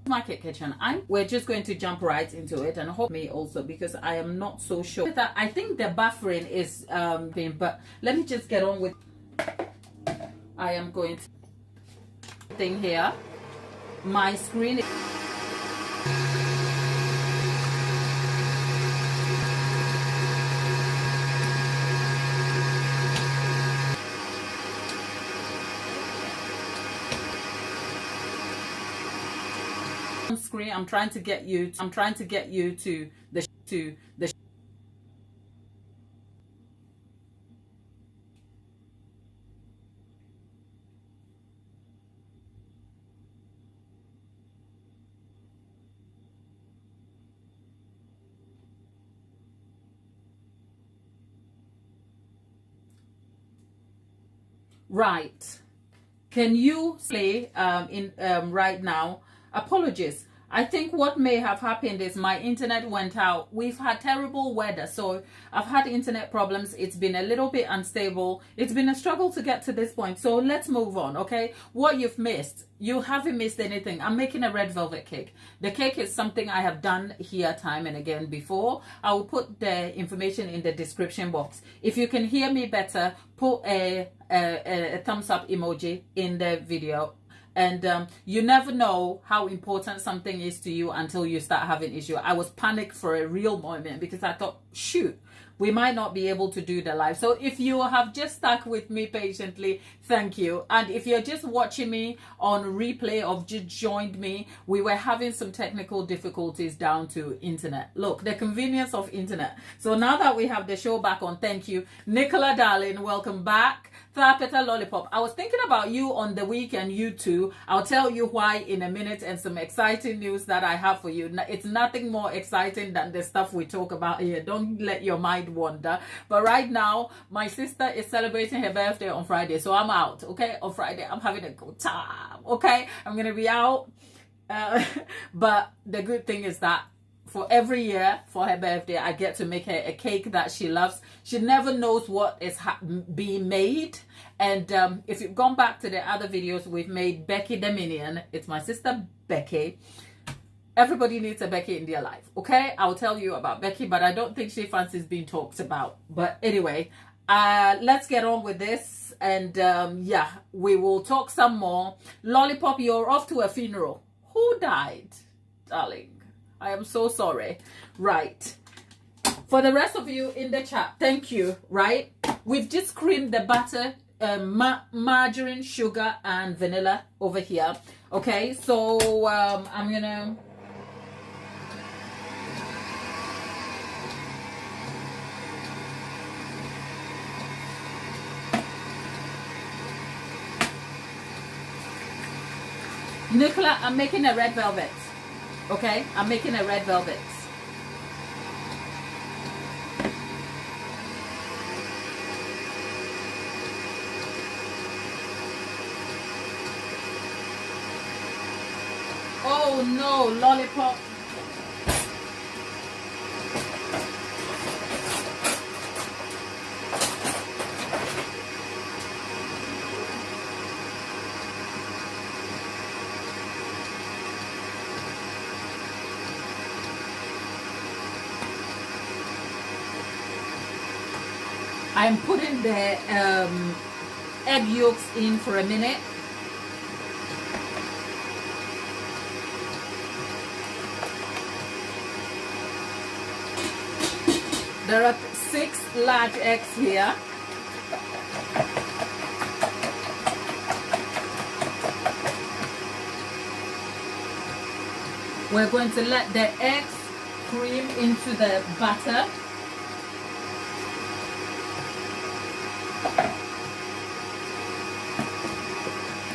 market kitchen. We're just going to jump right into it, and hope me also, because I am not so sure that I think the buffering is but let me just get on with. I am going to thing here. My screen screen. I'm trying to get you to the right. Can you play right now? Apologies. I think what may have happened is my internet went out. We've had terrible weather, so I've had internet problems. It's been a little bit unstable. It's been a struggle to get to this point. So let's move on, okay? What you've missed, you haven't missed anything. I'm making a red velvet cake. The cake is something I have done here time and again before. I will put the information in the description box. If you can hear me better, put a thumbs up emoji in the video. And you never know how important something is to you until you start having issue. I was panicked for a real moment because I thought, shoot, we might not be able to do the live. So if you have just stuck with me patiently, thank you. And if you're just watching me on replay or just joined me, we were having some technical difficulties down to internet. Look, the convenience of internet. So now that we have the show back on, thank you. Nicola, darling, welcome back. Thapeta Lollipop. I was thinking about you on the weekend, you two. I'll tell you why in a minute, and some exciting news that I have for you. It's nothing more exciting than the stuff we talk about here. Don't let your mind wander. But right now, my sister is celebrating her birthday on Friday, so I'm out, okay? On Friday, I'm having a good time, okay? I'm going to be out. But the good thing is that for every year for her birthday, I get to make her a cake that she loves. She never knows what is being made. And if you've gone back to the other videos, we've made Becky the Minion. It's my sister Becky. Everybody needs a Becky in their life, okay? I'll tell you about Becky, but I don't think she fancies being talked about. But anyway, let's get on with this. And yeah, we will talk some more. Lollipop, you're off to a funeral. Who died, darling? I am so sorry. Right. For the rest of you in the chat, thank you, right? We've just creamed the butter, margarine, sugar, and vanilla over here. Okay, so I'm gonna... Nicola, I'm making a red velvet. Okay, I'm making a red velvet. Oh no, Lollipop. I'm putting the egg yolks in for a minute. There are 6 large eggs here. We're going to let the eggs cream into the butter.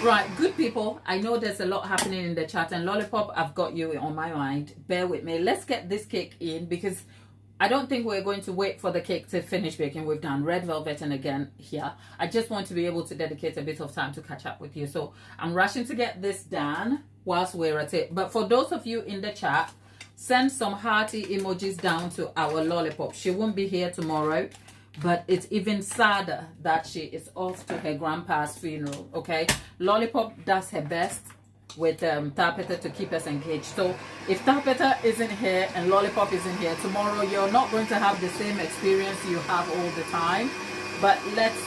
Right, good people, I know there's a lot happening in the chat, and Lollipop, I've got you on my mind. Bear with me. Let's get this cake in, because I don't think we're going to wait for the cake to finish baking. We've done red velvet and again here. I just want to be able to dedicate a bit of time to catch up with you. So I'm rushing to get this done whilst we're at it. But for those of you in the chat, send some hearty emojis down to our Lollipop. She won't be here tomorrow, but it's even sadder that she is off to her grandpa's funeral, okay? Lollipop does her best with Tapeta to keep us engaged. So if Tapeta isn't here and Lollipop isn't here tomorrow, you're not going to have the same experience you have all the time. But let's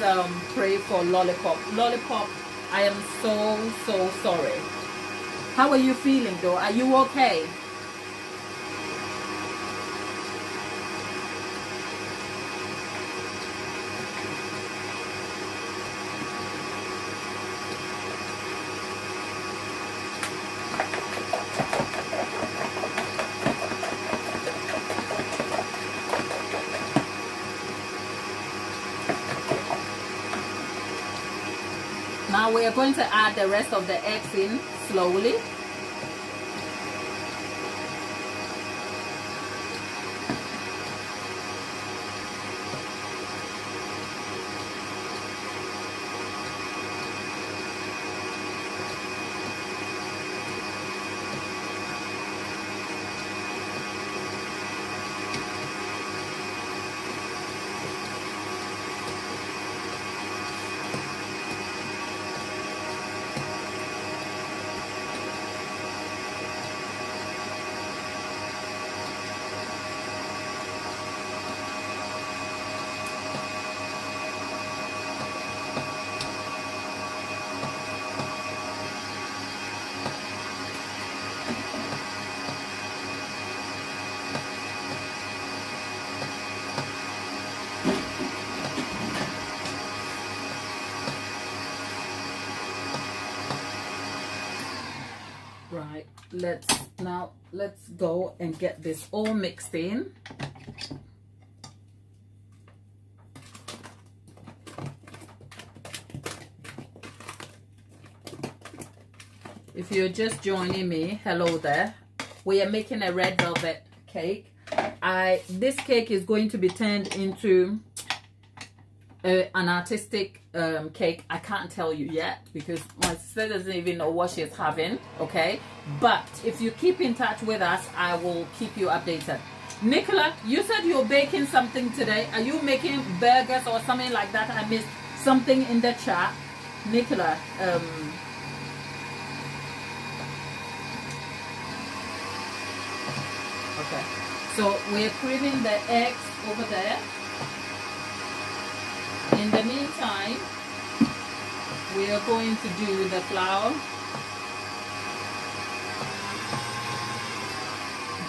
pray for Lollipop. Lollipop, I am so sorry. How are you feeling though? Are you okay? Now we are going to add the rest of the eggs in slowly. Right, let's go and get this all mixed in. If you're just joining me, hello there. We are making a red velvet cake. This cake is going to be turned into an artistic cake. I can't tell you yet because my sister doesn't even know what she's having, okay? But if you keep in touch with us, I will keep you updated. Nicola, you said you're baking something today. Are you making burgers or something like that? I missed something in the chat. Nicola, okay. So we're creaming the eggs over there. In the meantime, we are going to do the flour.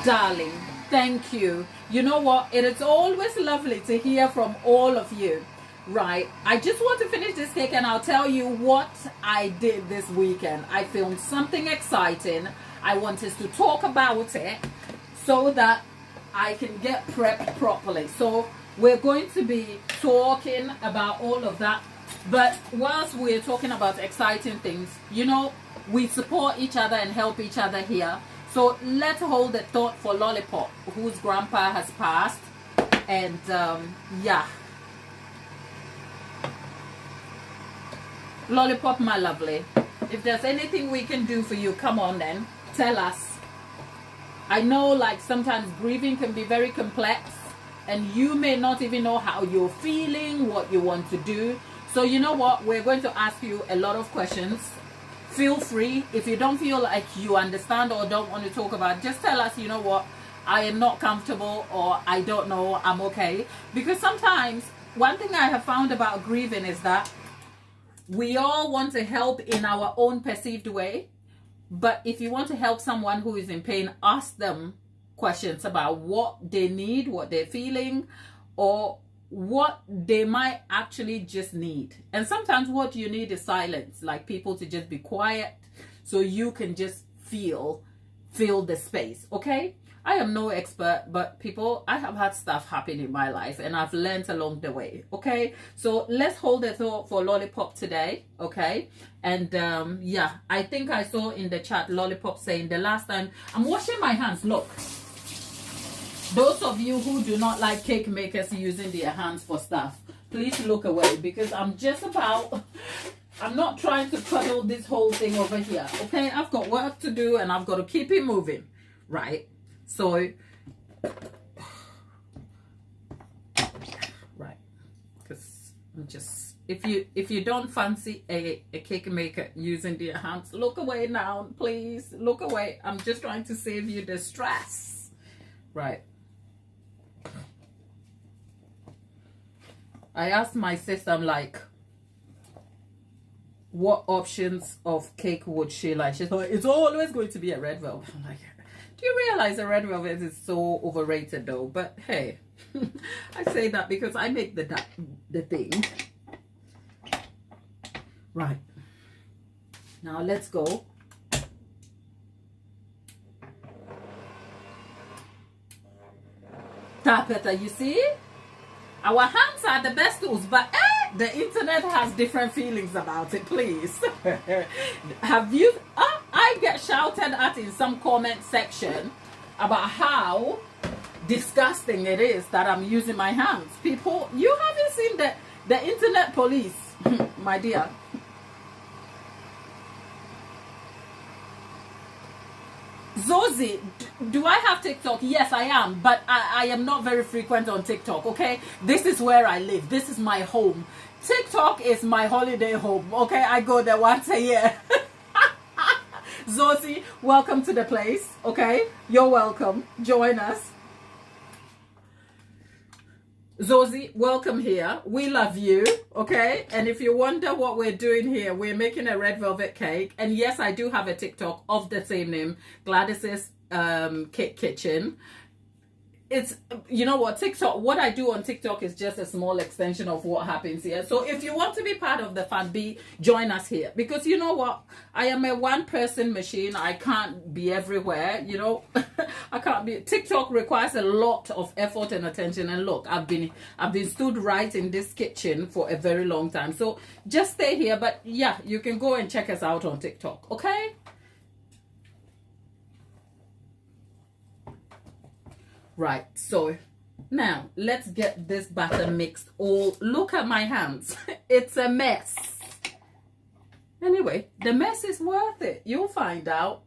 Darling, thank you. You know what? It is always lovely to hear from all of you. Right. I just want to finish this cake and I'll tell you what I did this weekend. I filmed something exciting. I want us to talk about it so that I can get prepped properly. So we're going to be talking about all of that. But whilst we're talking about exciting things, you know, we support each other and help each other here. So let's hold the thought for Lollipop, whose grandpa has passed. And yeah. Lollipop, my lovely, if there's anything we can do for you, come on then, tell us. I know like sometimes grieving can be very complex and you may not even know how you're feeling, what you want to do. So you know what, we're going to ask you a lot of questions. Feel free. If you don't feel like you understand or don't want to talk about it, just tell us, you know what, I am not comfortable or I don't know, I'm okay. Because sometimes one thing I have found about grieving is that we all want to help in our own perceived way. But if you want to help someone who is in pain, ask them questions about what they need, what they're feeling, or what they might actually just need. And sometimes what you need is silence, like people to just be quiet so you can just feel the space, okay? I am no expert, but people, I have had stuff happen in my life and I've learned along the way, okay? So let's hold the thought for Lollipop today, okay? And yeah, I think I saw in the chat Lollipop saying the last time, I'm washing my hands, look. Those of you who do not like cake makers using their hands for stuff, please look away because I'm not trying to cuddle this whole thing over here, okay? I've got work to do and I've got to keep it moving, right? So, right, because I'm just if you don't fancy a cake maker using their hands, look away now, please. Look away. I'm just trying to save you the stress. Right. I asked my sister, I'm like, what options of cake would she like? She's like, it's always going to be a red velvet. I'm like, do you realize a red velvet is so overrated though? But hey, I say that because I make the thing. Right. Now let's go. Tap it, you see? Our hands are the best tools, but the internet has different feelings about it, please. Have you... I get shouted at in some comment section about how disgusting it is that I'm using my hands. People, you haven't seen the internet police, my dear. Zosie, do I have TikTok? Yes, I am, but I am not very frequent on TikTok, okay? This is where I live. This is my home. TikTok is my holiday home, okay? I go there once a year. Zosie, welcome to the place, okay? You're welcome. Join us. Zosie, welcome here. We love you, okay? And if you wonder what we're doing here, we're making a red velvet cake. And yes, I do have a TikTok of the same name, Gladys's Cake Kitchen. It's, you know what, TikTok, what I do on TikTok is just a small extension of what happens here. So if you want to be part of the fun, join us here. Because you know what, I am a one-person machine. I can't be everywhere, you know. I can't be. TikTok requires a lot of effort and attention. And look, I've been stood right in this kitchen for a very long time. So just stay here. But yeah, you can go and check us out on TikTok, okay? Right, so now let's get this batter mixed. Look at my hands. It's a mess. Anyway, the mess is worth it. You'll find out.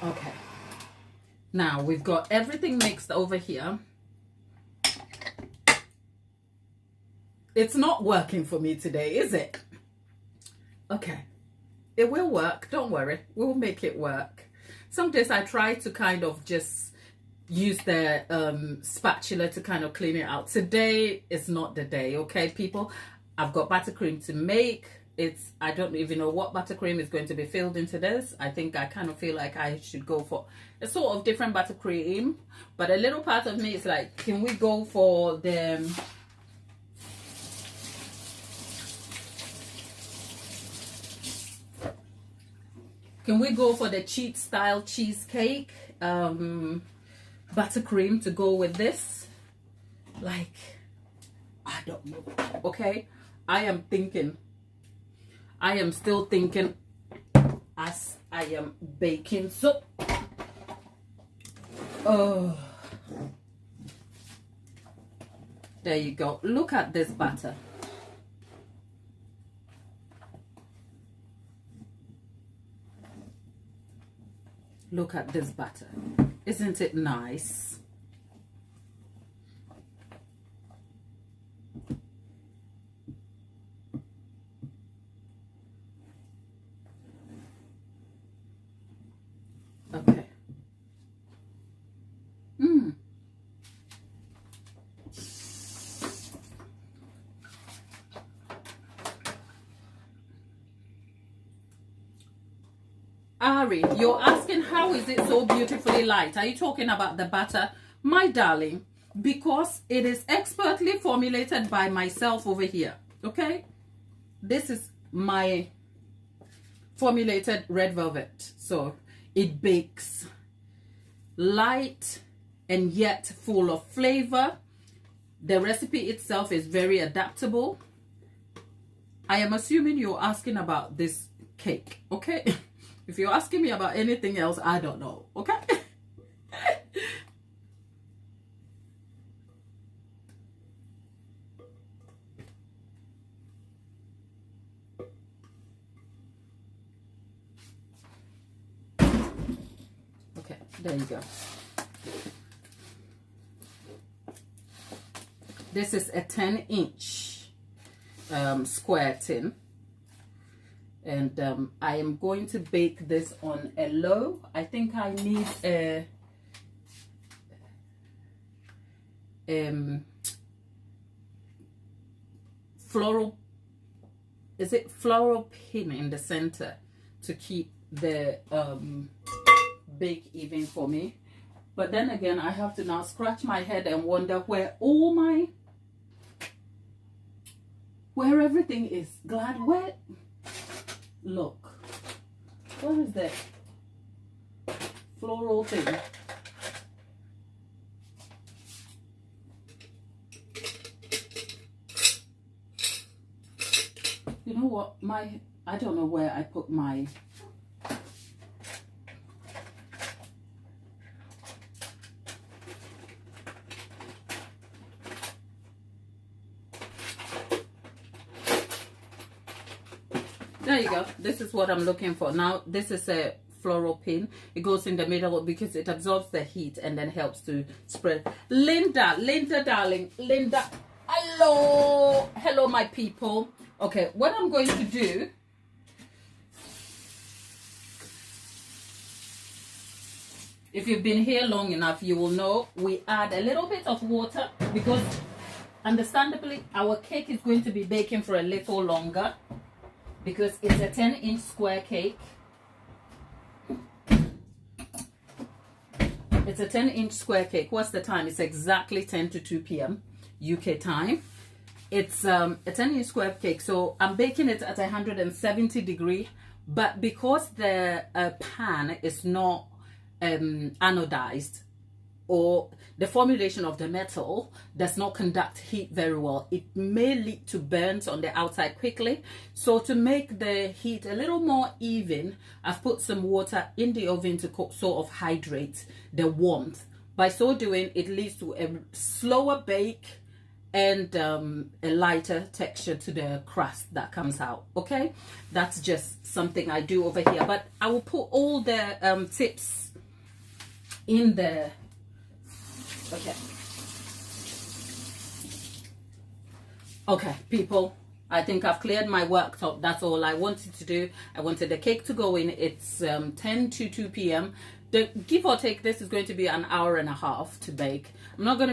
Okay, now we've got everything mixed over here. It's not working for me today, is it? Okay, it will work, don't worry, we'll make it work. Some days I try to kind of just use the spatula to kind of clean it out. Today is not the day, okay people? I've got buttercream to make. I don't even know what buttercream is going to be filled into this. I think I kind of feel like I should go for a sort of different buttercream. But a little part of me is like, can we go for the... Can we go for the cheat style cheesecake buttercream to go with this? Like, I don't know. Okay, I am still thinking as I am baking. So, oh, there you go. Look at this batter. Look at this batter. Isn't it nice? Okay. Ari, you're asking how is it so beautifully light? Are you talking about the batter? My darling, because it is expertly formulated by myself over here. Okay? This is my formulated red velvet. So it bakes light and yet full of flavor. The recipe itself is very adaptable. I am assuming you're asking about this cake, okay? If you're asking me about anything else, I don't know. Okay. Okay, there you go. This is a 10-inch square tin. And I am going to bake this on a low. I think I need a floral, is it floral pin in the center to keep the bake even for me. But then again, I have to now scratch my head and wonder where everything is. Glad where. Look, what is that floral thing? You know what, I don't know where I put my there you go. This is what I'm looking for. Now, this is a floral pin. It goes in the middle because it absorbs the heat and then helps to spread. Linda, darling. Linda, hello. Hello, my people. Okay, what I'm going to do, if you've been here long enough, you will know we add a little bit of water because understandably, our cake is going to be baking for a little longer. Because it's a 10-inch square cake. It's a 10-inch square cake. What's the time? It's exactly 10 to 2 p.m. UK time. It's a 10-inch square cake. So I'm baking it at 170 degree. But because the pan is not anodized, or the formulation of the metal does not conduct heat very well, it may lead to burns on the outside quickly. So to make the heat a little more even, I've put some water in the oven to sort of hydrate the warmth. By so doing, it leads to a slower bake and a lighter texture to the crust that comes out. Okay, that's just something I do over here, but I will put all the tips in the Okay, people, I think I've cleared my worktop. That's all I wanted to do. I wanted the cake to go in. It's 10 to 2 p.m. Give or take, this is going to be an hour and a half to bake. We're not going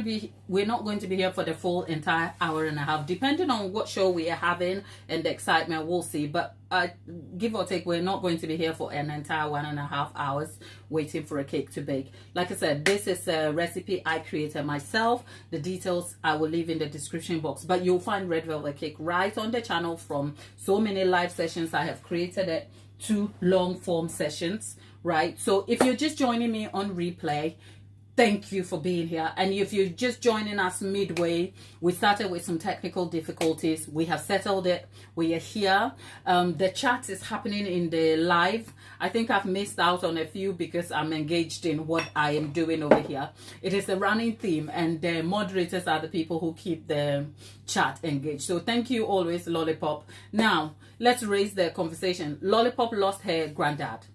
to be here for the full entire hour and a half, depending on what show we are having and the excitement, we'll see. But give or take, we're not going to be here for an entire 1.5 hours waiting for a cake to bake. Like I said, this is a recipe I created myself. The details I will leave in the description box, but you'll find red velvet cake right on the channel from so many live sessions I have created it to long form sessions, right? So if you're just joining me on replay, thank you for being here. And if you're just joining us midway, we started with some technical difficulties. We have settled it. We are here. The chat is happening in the live. I think I've missed out on a few because I'm engaged in what I am doing over here. It is a running theme, and the moderators are the people who keep the chat engaged. So thank you always, Lollipop. Now, let's raise the conversation. Lollipop lost her granddad.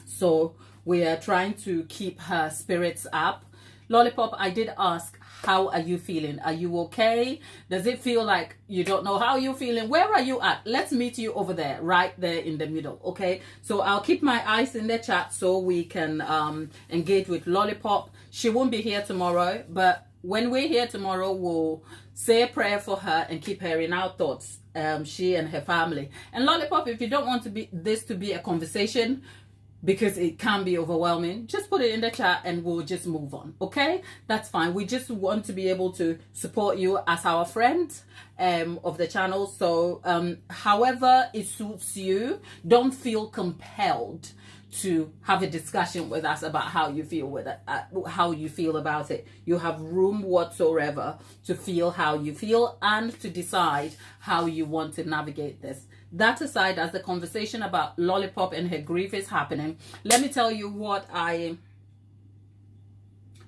So we are trying to keep her spirits up. Lollipop, I did ask, how are you feeling? Are you okay? Does it feel like you don't know how you're feeling? Where are you at? Let's meet you over there, right there in the middle, okay? So I'll keep my eyes in the chat so we can engage with Lollipop. She won't be here tomorrow, but when we're here tomorrow, we'll say a prayer for her and keep her in our thoughts, she and her family. And Lollipop, if you don't want this to be a conversation, because it can be overwhelming, just put it in the chat and we'll just move on, okay? That's fine. We just want to be able to support you as our friend of the channel. So however it suits you, don't feel compelled to have a discussion with us about how you feel with it, how you feel about it. You have room whatsoever to feel how you feel and to decide how you want to navigate this. that aside, as the conversation about Lollipop and her grief is happening, let me tell you what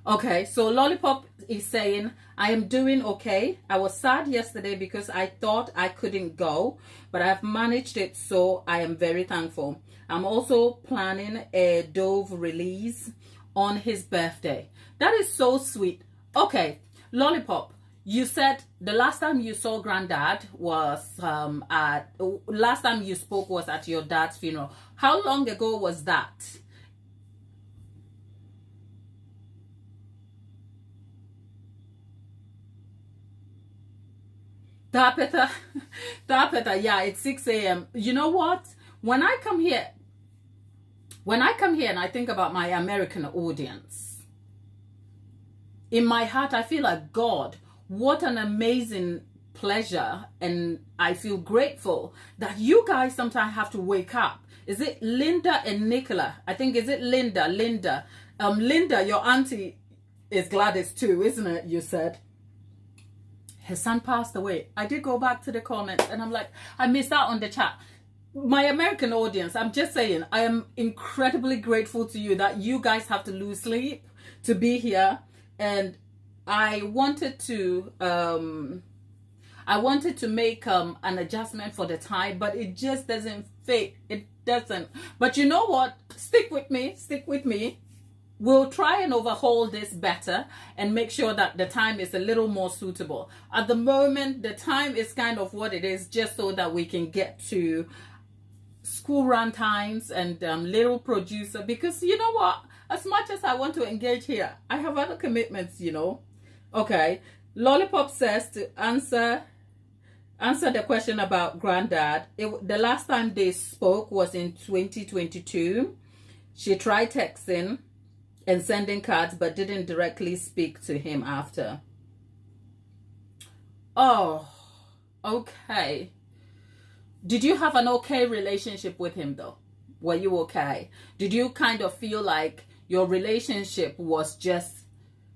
okay, so Lollipop is saying, I am doing okay. I was sad yesterday because I thought I couldn't go, but I've managed it, so I am very thankful. I'm also planning a Dove release on his birthday. That is so sweet. Okay, Lollipop, you said the last time you saw Granddad was last time you spoke was at your dad's funeral. How long ago was that? Tapeta, Tapeta, yeah, it's 6 a.m. You know what? When I come here and I think about my American audience, in my heart, I feel like, God, what an amazing pleasure. And I feel grateful that you guys sometimes have to wake up. Is it Linda and Nicola? I think, is it Linda? Linda, your auntie is Gladys too, isn't it? You said. His son passed away. I did go back to the comments and I'm like, I missed out on the chat. My American audience, I'm just saying, I am incredibly grateful to you that you guys have to lose sleep to be here. And I wanted to make an adjustment for the time, but it just doesn't fit. It doesn't. But you know what? Stick with me. Stick with me. We'll try and overhaul this better and make sure that the time is a little more suitable. At the moment, the time is kind of what it is, just so that we can get to school run times and little producer. Because you know what? As much as I want to engage here, I have other commitments, you know. Okay. Lollipop says to answer the question about Granddad. The last time they spoke was in 2022. She tried texting and sending cards, but didn't directly speak to him after. Oh, okay. Did you have an okay relationship with him though? Were you okay? Did you kind of feel like your relationship was just,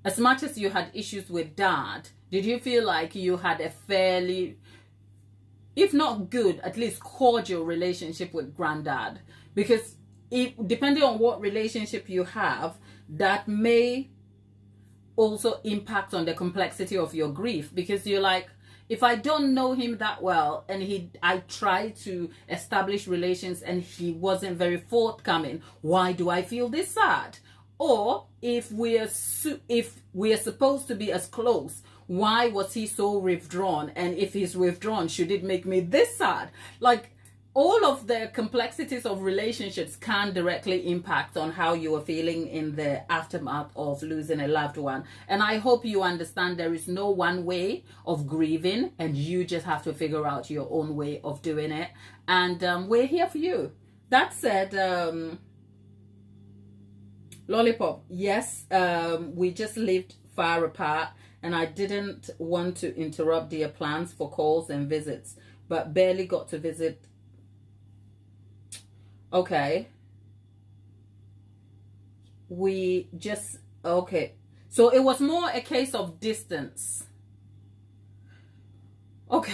as much as you had issues with Dad, did you feel like you had a fairly, if not good, at least cordial relationship with Granddad? Because depending on what relationship you have, that may also impact on the complexity of your grief, because you're like, if I don't know him that well and I tried to establish relations and he wasn't very forthcoming, why do I feel this sad? Or if we're supposed to be as close, why was he so withdrawn? And if he's withdrawn, should it make me this sad? Like, all of the complexities of relationships can directly impact on how you are feeling in the aftermath of losing a loved one. And I hope you understand there is no one way of grieving, and you just have to figure out your own way of doing it. And we're here for you. That said, Lollipop, yes, we just lived far apart, and I didn't want to interrupt their plans for calls and visits, but barely got to visit. Okay. Okay. So it was more a case of distance. Okay.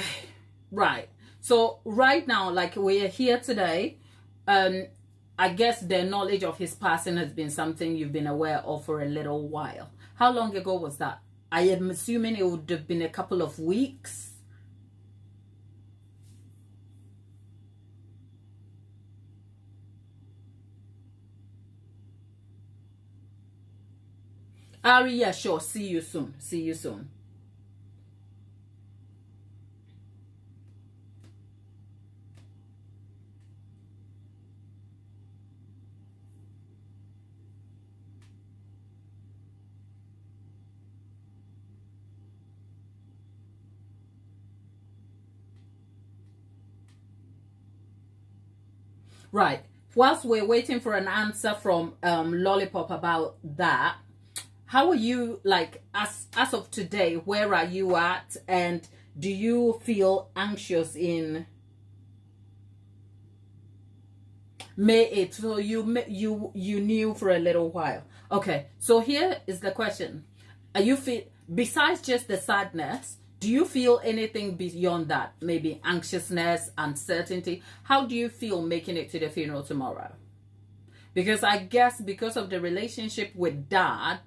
Right. So right now, like, we're here today, I guess the knowledge of his passing has been something you've been aware of for a little while. How long ago was that? I am assuming it would have been a couple of weeks. Ari, yeah, sure. See you soon. See you soon. Right. Whilst we're waiting for an answer from Lollipop about that, how are you, like, as of today? Where are you at? And do you feel anxious in May 8th? So you knew for a little while. Okay. So here is the question: Are you feel, besides just the sadness, Do you feel anything beyond that? Maybe anxiousness, uncertainty? How do you feel making it to the funeral tomorrow? Because I guess because of the relationship with dad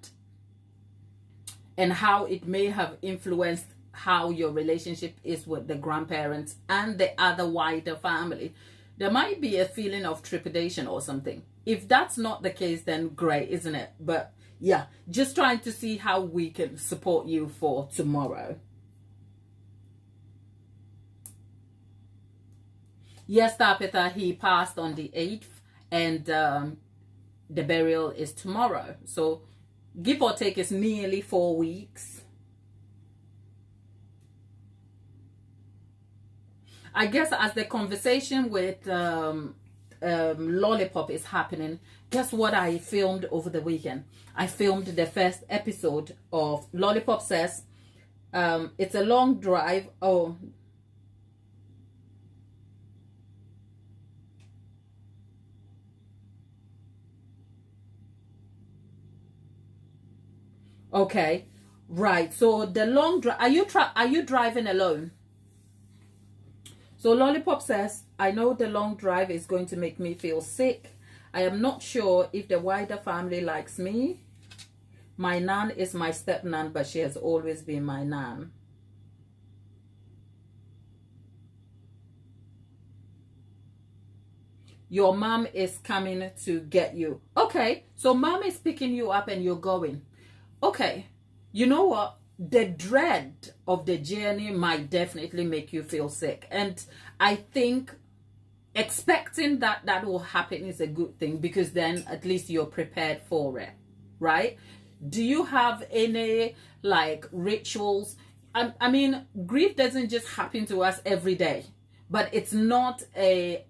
and how it may have influenced how your relationship is with the grandparents and the other wider family, there might be a feeling of trepidation or something. If that's not the case, then great, isn't it? But yeah, just trying to see how we can support you for tomorrow. Yes, Tapita, he passed on the 8th, and the burial is tomorrow. So give or take, it's nearly 4 weeks. I guess as the conversation with Lollipop is happening, guess what I filmed over the weekend? I filmed the first episode of Lollipop Says. It's a long drive. Oh, okay, right. So the long drive. Are you driving alone? So Lollipop says, I know the long drive is going to make me feel sick. I am not sure if the wider family likes me. My nan is my step nan, but she has always been my nan. Your mom is coming to get you. Okay, so mom is picking you up and you're going. Okay, you know what? The dread of the journey might definitely make you feel sick. And I think expecting that will happen is a good thing, because then at least you're prepared for it, right? Do you have any like rituals? I mean, grief doesn't just happen to us every day, but it's not an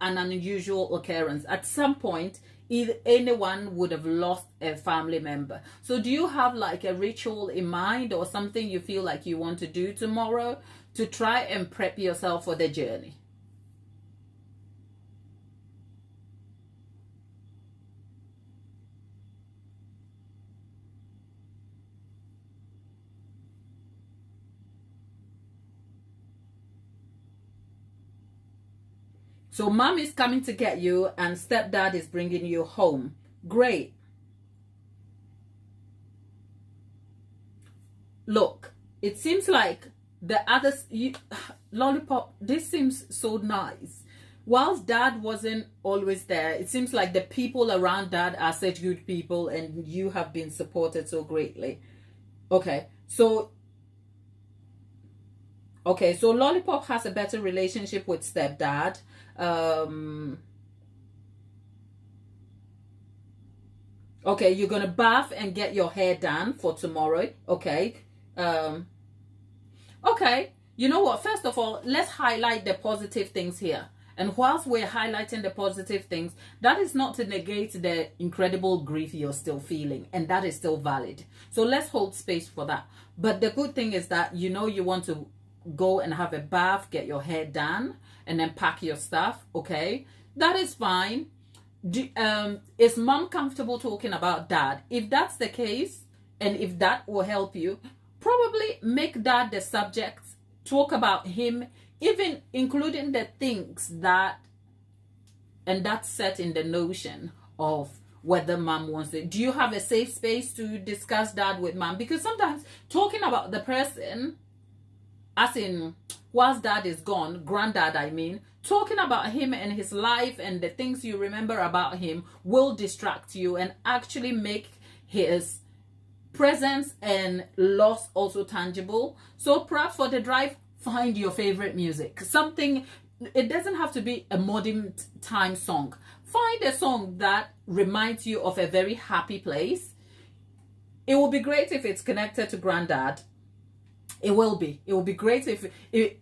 unusual occurrence. At some point, anyone would have lost a family member. So do you have like a ritual in mind or something you feel like you want to do tomorrow to try and prep yourself for the journey? So mom is coming to get you and stepdad is bringing you home. Great. Look, it seems like the others, Lollipop, this seems so nice. Whilst dad wasn't always there, it seems like the people around dad are such good people and you have been supported so greatly. Okay, so Lollipop has a better relationship with stepdad. Okay, you're gonna bath and get your hair done for tomorrow. Okay. Okay, you know what? First of all, let's highlight the positive things here. And whilst we're highlighting the positive things, that is not to negate the incredible grief you're still feeling, and that is still valid. So let's hold space for that. But the good thing is that you want to go and have a bath, get your hair done, and then pack your stuff. Okay, that is fine. Is mom comfortable talking about dad? If that's the case, and if that will help you, probably make dad the subject. Talk about him, even including the things that, and that's set in the notion of whether mom wants it. Do you have a safe space to discuss dad with mom? Because sometimes talking about the person, as in whilst dad is gone, granddad I mean, talking about him and his life and the things you remember about him will distract you and actually make his presence and loss also tangible. So perhaps for the drive, find your favorite music. Something, it doesn't have to be a modern time song. Find a song that reminds you of a very happy place. It will be great if it's connected to granddad. It will be great if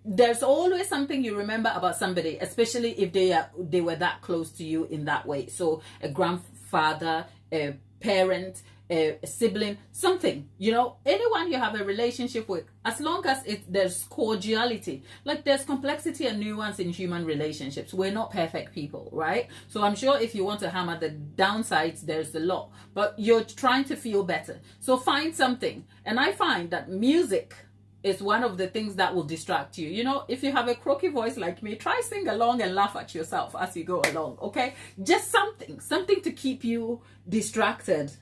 there's always something you remember about somebody, especially if they were that close to you in that way. So a grandfather, a parent, a sibling, something, you know, anyone you have a relationship with, as long as there's cordiality. Like, there's complexity and nuance in human relationships. We're not perfect people, right? So I'm sure if you want to hammer the downsides, there's a lot, but you're trying to feel better. So find something. And I find that music is one of the things that will distract you. You know, if you have a croaky voice like me, try sing along and laugh at yourself as you go along, okay? Just something to keep you distracted.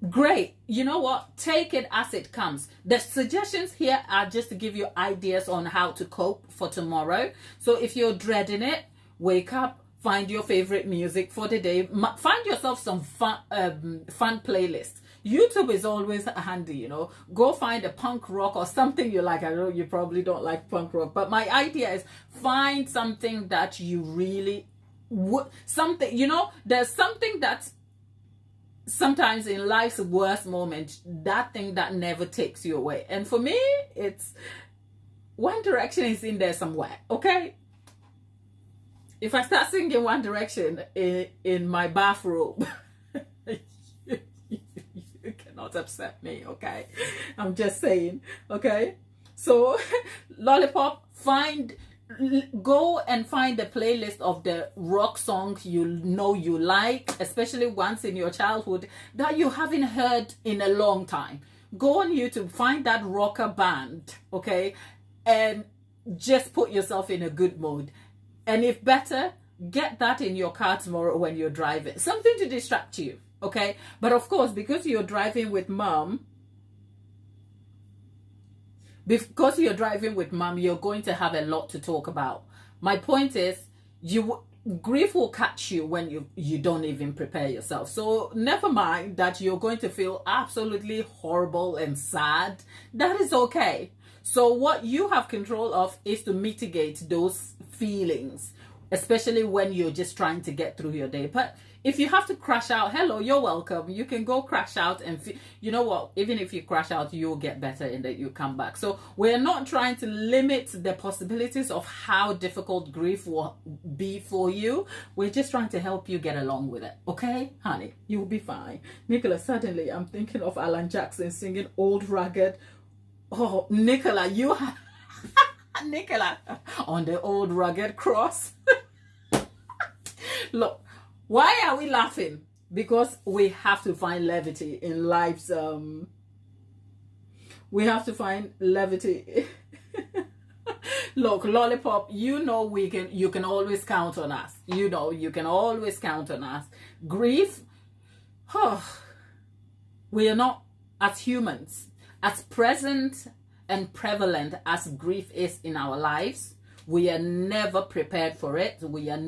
Great. You know what? Take it as it comes. The suggestions here are just to give you ideas on how to cope for tomorrow. So if you're dreading it, wake up, find your favorite music for the day. Find yourself some fun playlist. YouTube is always handy, you know. Go find a punk rock or something you like. I know you probably don't like punk rock, but my idea is find something that you really something, you know, there's something that's sometimes in life's worst moment, that thing that never takes you away. And for me, it's One Direction is in there somewhere, okay? If I start singing One Direction in my bathrobe, you cannot upset me, okay? I'm just saying, okay? So, Lollipop, go and find the playlist of the rock songs you know you like, especially ones in your childhood that you haven't heard in a long time. Go on YouTube, find that rocker band, okay? And just put yourself in a good mood. And if better, get that in your car tomorrow when you're driving. Something to distract you, okay? But of course, because you're driving with mom, you're going to have a lot to talk about. My point is, grief will catch you when you don't even prepare yourself. So never mind that you're going to feel absolutely horrible and sad. That is okay. So what you have control of is to mitigate those feelings, especially when you're just trying to get through your day. But if you have to crash out, hello, you're welcome. You can go crash out and you know what? Even if you crash out, you'll get better and then you come back. So we're not trying to limit the possibilities of how difficult grief will be for you. We're just trying to help you get along with it. Okay, honey, you'll be fine. Nicola, suddenly I'm thinking of Alan Jackson singing Old Ragged. Oh, Nicola, you have... Nicola, on the old rugged cross. Look, why are we laughing? Because we have to find levity in life's we have to find levity. Look, Lollipop, you know you can always count on us. You know you can always count on us. Grief, we are not, as humans, as present and prevalent as grief is in our lives. We are never prepared for it. We are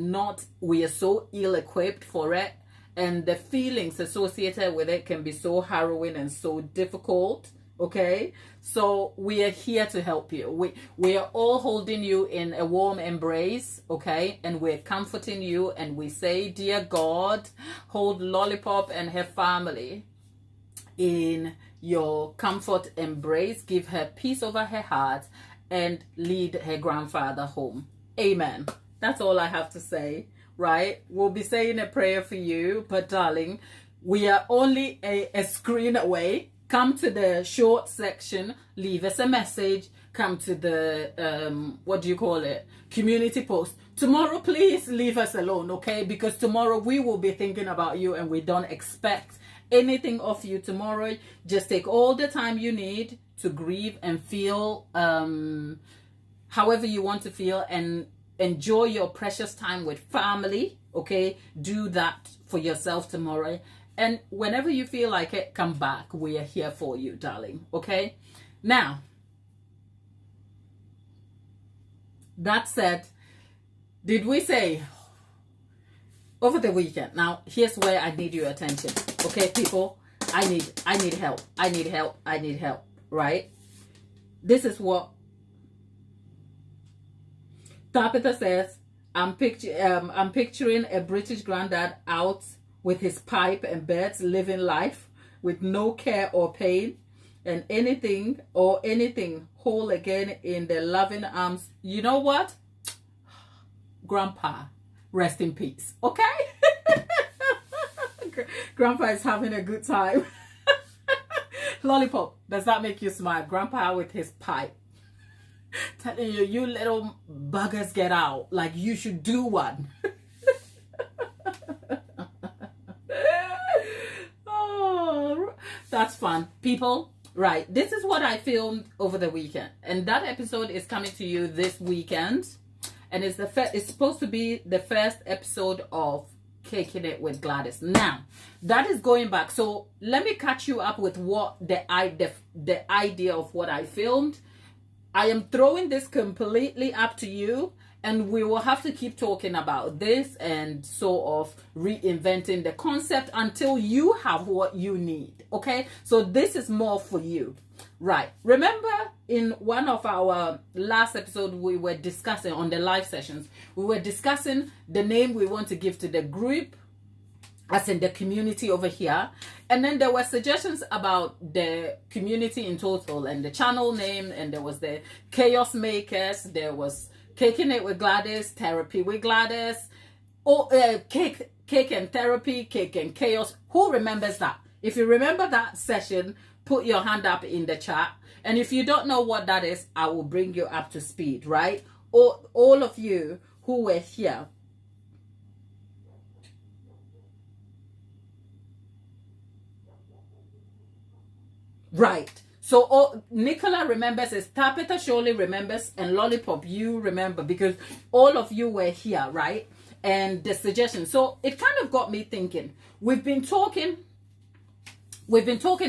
so ill-equipped for it. And the feelings associated with it can be so harrowing and so difficult. Okay? So we are here to help you. We are all holding you in a warm embrace. Okay? And we're comforting you. And we say, dear God, hold Lollipop and her family in your comfort embrace. Give her peace over her heart and lead her grandfather home. Amen. That's all I have to say, right? We'll be saying a prayer for you, but darling, we are only a screen away. Come to the short section, leave us a message, come to the, what do you call it? Community post. Tomorrow, please leave us alone, okay? Because tomorrow we will be thinking about you and we don't expect anything of you tomorrow. Just take all the time you need to grieve and feel however you want to feel and enjoy your precious time with family, okay? Do that for yourself tomorrow. And whenever you feel like it, come back. We are here for you, darling, okay? Now, that said, did we say over the weekend? Now, here's where I need your attention, okay, people? I need help. I need help, right? This is what Tabitha says. I'm picturing a British granddad out with his pipe and birds, living life with no care or pain, and anything whole again in their loving arms. You know what, Grandpa, rest in peace. Okay? Grandpa is having a good time. Lollipop, does that make you smile? Grandpa with his pipe. Telling you, you little buggers, get out. Like, you should do one. Oh, that's fun. People, right. This is what I filmed over the weekend. And that episode is coming to you this weekend. And it's it's supposed to be the first episode of Caking It with Gladys. Now, that is going back. So let me catch you up with what the idea of what I filmed. I am throwing this completely up to you, and we will have to keep talking about this and sort of reinventing the concept until you have what you need. Okay, so this is more for you. Right. Remember in one of our last episodes, we were discussing on the live sessions, we were discussing the name we want to give to the group, as in the community over here. And then there were suggestions about the community in total and the channel name. And there was the Chaos Makers. There was Caking It with Gladys, Therapy with Gladys, Cake and Therapy, Cake and Chaos. Who remembers that? If you remember that session, put your hand up in the chat. And if you don't know what that is, I will bring you up to speed, right? All of you who were here. Right. So Nicola remembers, is Tapeta surely remembers, and Lollipop, you remember, because all of you were here, right? And the suggestion. So it kind of got me thinking. We've been talking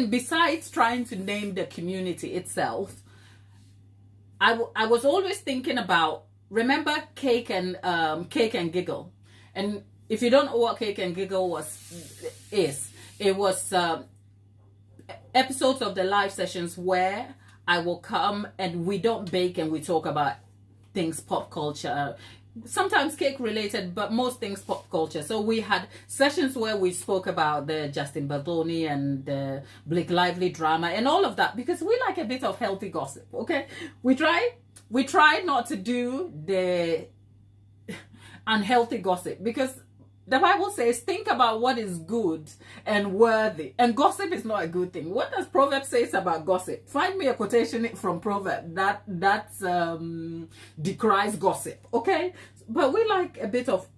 besides trying to name the community itself. I was always thinking about, remember Cake and Giggle. And if you don't know what Cake and Giggle it was episodes of the live sessions where I will come and we don't bake and we talk about things pop culture, sometimes cake related, but most things pop culture. So we had sessions where we spoke about the Justin Baldoni and the Blake Lively drama and all of that, because we like a bit of healthy gossip. Okay, we try not to do the unhealthy gossip, because the Bible says, think about what is good and worthy. And gossip is not a good thing. What does Proverbs say about gossip? Find me a quotation from Proverbs that decries gossip, okay? But we like a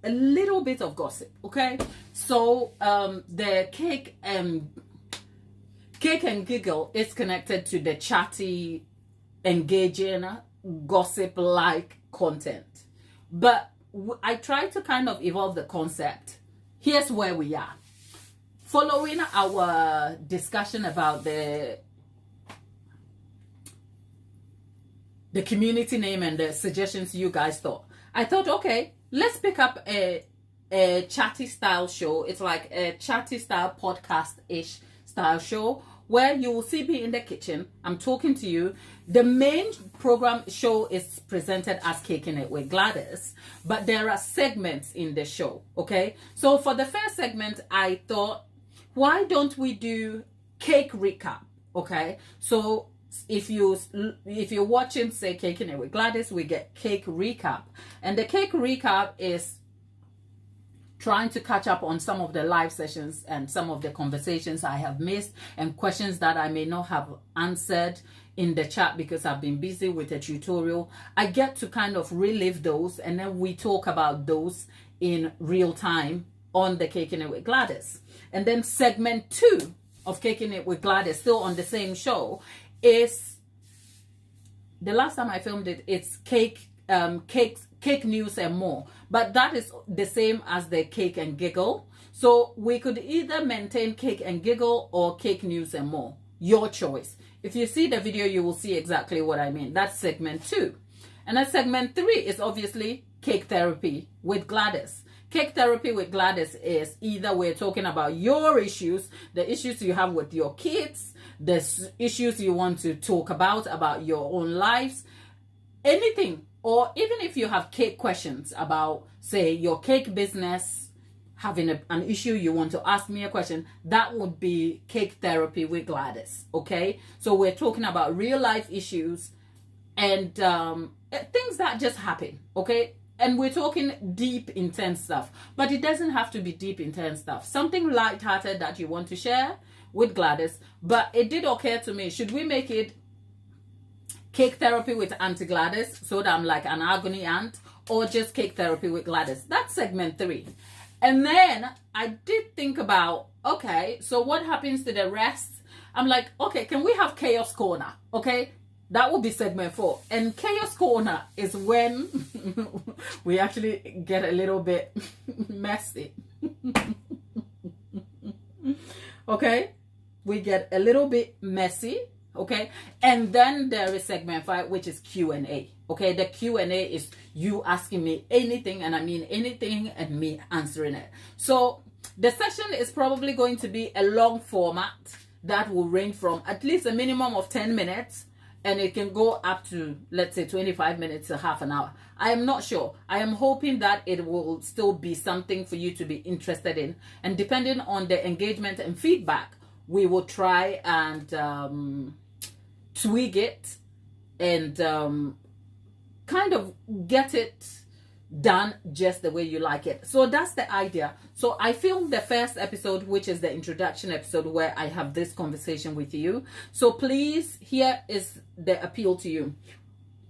little bit of gossip, okay? So the Cake and Giggle is connected to the chatty, engaging, gossip-like content. But I try to kind of evolve the concept. Here's where we are. Following our discussion about the community name and the suggestions you guys thought, I thought, okay, let's pick up a chatty style show. It's like a chatty style podcast-ish style show where you will see me in the kitchen. I'm talking to you. The main program show is presented as Caking It with Gladys, but there are segments in the show, okay? So for the first segment, I thought, why don't we do cake recap, okay? So if you're watching, say, Caking It with Gladys, we get cake recap. And the cake recap is trying to catch up on some of the live sessions and some of the conversations I have missed and questions that I may not have answered in the chat because I've been busy with a tutorial. I get to kind of relive those, and then we talk about those in real time on the Caking It with Gladys. And then segment 2 of Caking It with Gladys, still on the same show, is the last time I filmed it. It's cake news and more, but that is the same as the Cake and Giggle. So we could either maintain Cake and Giggle or Cake News and More, your choice. If you see the video, you will see exactly what I mean. That's segment 2. And then segment 3 is obviously Cake Therapy with Gladys. Cake Therapy with Gladys is either we're talking about your issues, the issues you have with your kids, the issues you want to talk about your own lives, anything. Or even if you have cake questions about, say, your cake business, having an issue, you want to ask me a question, that would be Cake Therapy with Gladys, okay? So we're talking about real life issues and things that just happen, okay? and we're talking deep, intense stuff. But it doesn't have to be deep, intense stuff. Something lighthearted that you want to share with Gladys. But it did occur to me, should we make it cake therapy with Auntie Gladys, so that I'm like an agony aunt, or just cake therapy with Gladys? That's segment 3. And then I did think about, okay, so what happens to the rest? I'm like, okay, can we have Chaos Corner? Okay, that would be segment 4. And Chaos Corner is when we actually get a little bit messy. Okay, we get a little bit messy. Okay, and then there is segment 5, which is Q&A. Okay, the Q&A is you asking me anything, and I mean anything, and me answering it. So the session is probably going to be a long format that will range from at least a minimum of 10 minutes, and it can go up to, let's say, 25 minutes to half an hour. I am not sure. I am hoping that it will still be something for you to be interested in, and depending on the engagement and feedback, we will try and tweak it and kind of get it done just the way you like it. So that's the idea. So I filmed the first episode, which is the introduction episode, where I have this conversation with you. So please, here is the appeal to you.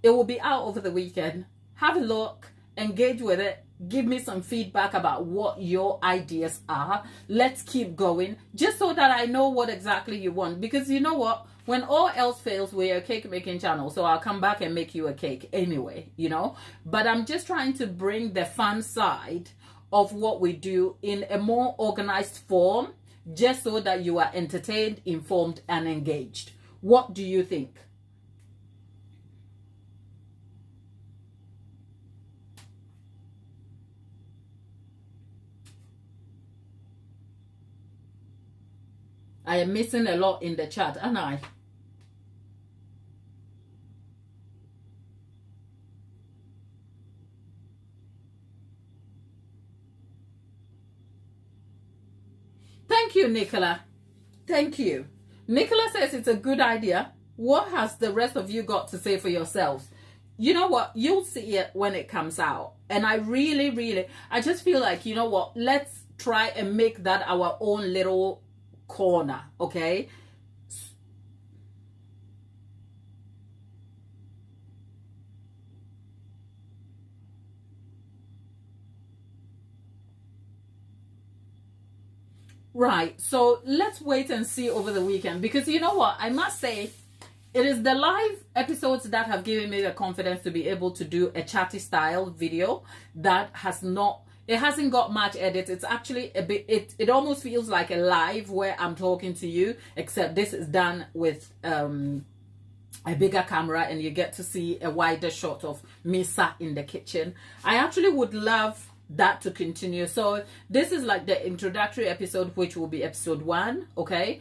It will be out over the weekend. Have a look, engage with it, give me some feedback about what your ideas are. Let's keep going, just so that I know what exactly you want. Because you know what? When all else fails, we're a cake making channel. So I'll come back and make you a cake anyway, you know. But I'm just trying to bring the fun side of what we do in a more organized form, just so that you are entertained, informed, and engaged. What do you think? I am missing a lot in the chat, aren't I? Thank you, Nicola. Thank you. Nicola says it's a good idea. What has the rest of you got to say for yourselves? You know what? You'll see it when it comes out. And I really, I just feel like, you know what? Let's try and make that our own little corner, okay? Right, so let's wait and see over the weekend, because you know what, I must say, it is the live episodes that have given me the confidence to be able to do a chatty style video that hasn't got much edit. It's actually a bit, it almost feels like a live where I'm talking to you, except this is done with a bigger camera, and you get to see a wider shot of me sat in the kitchen. I actually would love that to continue. So this is like the introductory episode, which will be episode 1, okay?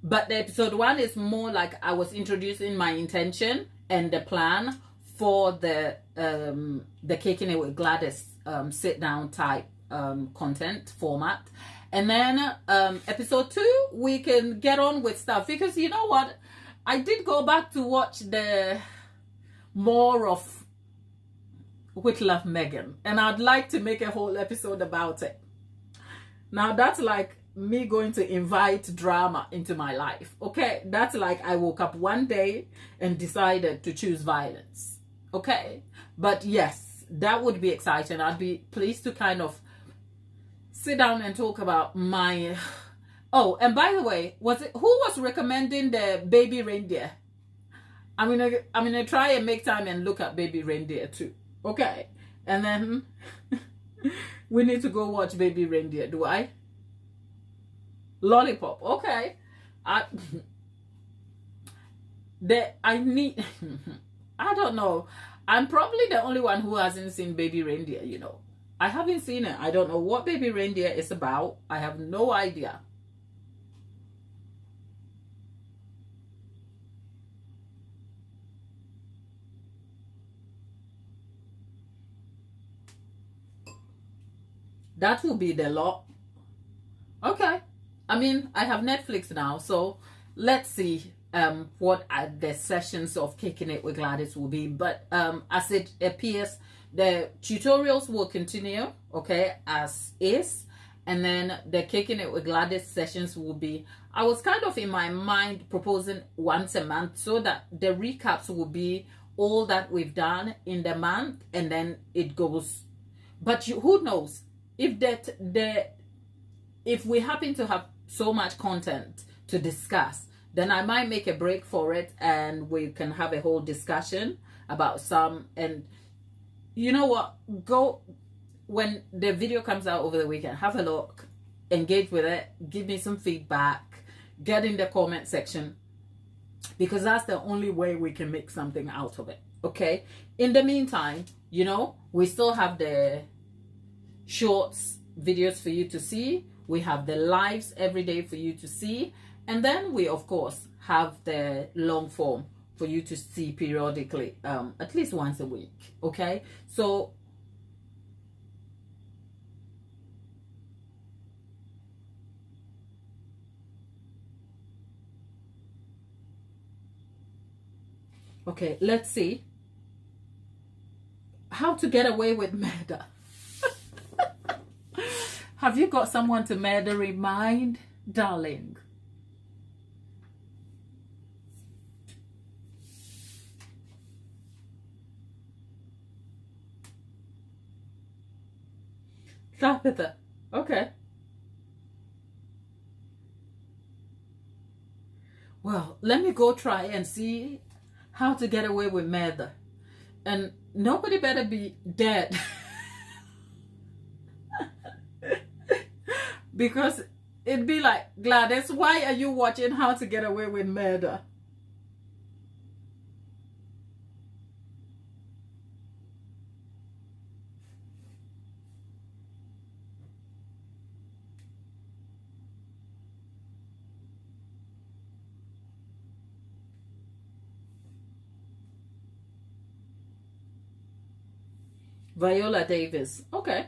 But the episode 1 is more like I was introducing my intention and the plan for the Caking It with Gladys sit down type content format. And then episode 2, we can get on with stuff, because you know what, I did go back to watch the more of With Love Megan, and I'd like to make a whole episode about it. Now that's like me going to invite drama into my life, okay? That's like I woke up one day and decided to choose violence, okay? But yes, that would be exciting. I'd be pleased to kind of sit down and talk about my... Oh, and by the way, who was recommending the baby reindeer? I'm gonna try and make time and look at baby reindeer too. Okay, and then we need to go watch baby reindeer. Do I? Lollipop. Okay, I need. I don't know. I'm probably the only one who hasn't seen baby reindeer. You know, I haven't seen it. I don't know what baby reindeer is about. I have no idea. That will be the lot. Okay. I mean, I have Netflix now, so let's see what the sessions of Caking It with Gladys will be. But as it appears, The tutorials will continue, okay, as is. And then the Kicking It with Gladys sessions will be, I was kind of in my mind proposing once a month, so that the recaps will be all that we've done in the month, and then it goes. But who knows, if we happen to have so much content to discuss, then I might make a break for it and we can have a whole discussion about some. And you know what, go, when the video comes out over the weekend, have a look, engage with it, give me some feedback, get in the comment section, because that's the only way we can make something out of it, okay? In the meantime, you know, we still have the shorts videos for you to see. We have the lives every day for you to see. And then we, of course, have the long form for you to see periodically, at least once a week, okay? So okay, let's see. How to get away with murder. Have you got someone to murder in mind, darling? Tabitha. Okay. Well, let me go try and see how to get away with murder. And nobody better be dead. Because it'd be like, Gladys, why are you watching How to Get Away with Murder? Viola Davis. Okay.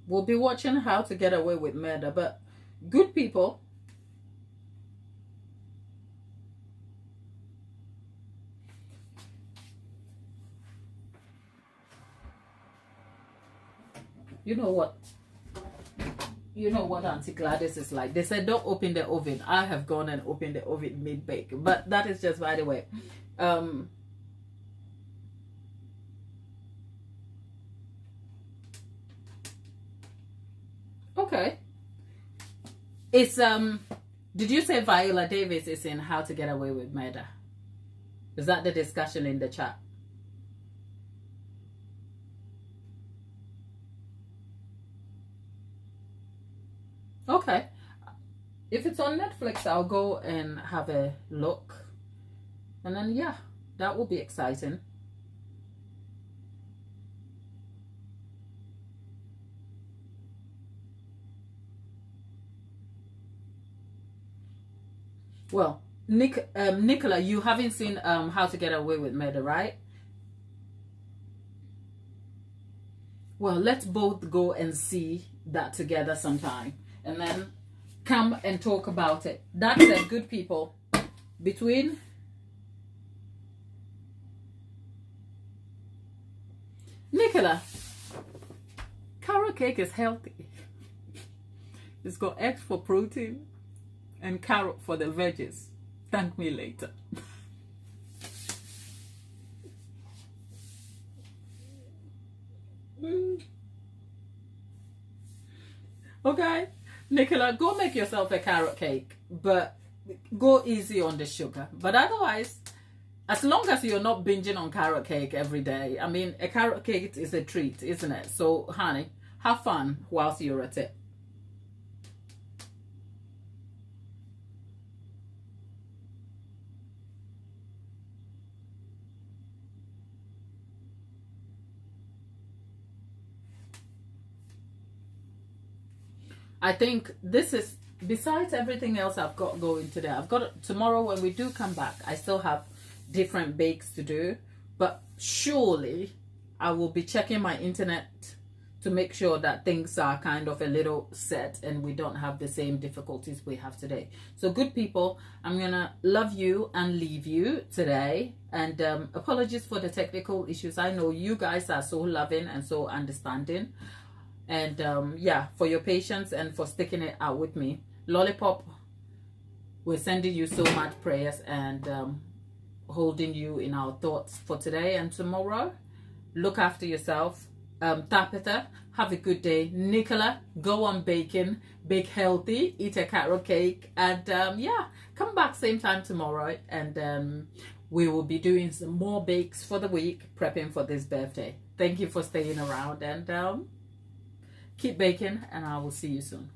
We'll be watching How to Get Away with Murder. But good people, you know what? You know what Auntie Gladys is like. They said don't open the oven. I have gone and opened the oven mid-bake. But that is just by the way. Okay. It's did you say Viola Davis is in How to Get Away with Murder? Is that the discussion in the chat? Okay. If it's on Netflix, I'll go and have a look. And then yeah, that will be exciting. Well, Nicola, you haven't seen How to Get Away with Murder, right? Well, let's both go and see that together sometime, and then come and talk about it. That's it, good people. Between Nicola, carrot cake is healthy. It's got eggs for protein and carrot for the veggies. Thank me later. Okay, Nicola, go make yourself a carrot cake, but go easy on the sugar. But otherwise, as long as you're not binging on carrot cake every day, I mean, a carrot cake is a treat, isn't it? So, honey, have fun whilst you're at it. I think this is, besides everything else I've got going today, I've got, tomorrow when we do come back, I still have different bakes to do, but surely I will be checking my internet to make sure that things are kind of a little set and we don't have the same difficulties we have today. So good people, I'm gonna love you and leave you today, and apologies for the technical issues. I know you guys are so loving and so understanding, and yeah, for your patience and for sticking it out with me. Lollipop, we're sending you so much prayers and holding you in our thoughts for today and tomorrow. Look after yourself. Tabitha, have a good day. Nicola, go on baking, bake healthy, eat a carrot cake, and yeah, come back same time tomorrow, and we will be doing some more bakes for the week, prepping for this birthday. Thank you for staying around, and keep baking, and I will see you soon.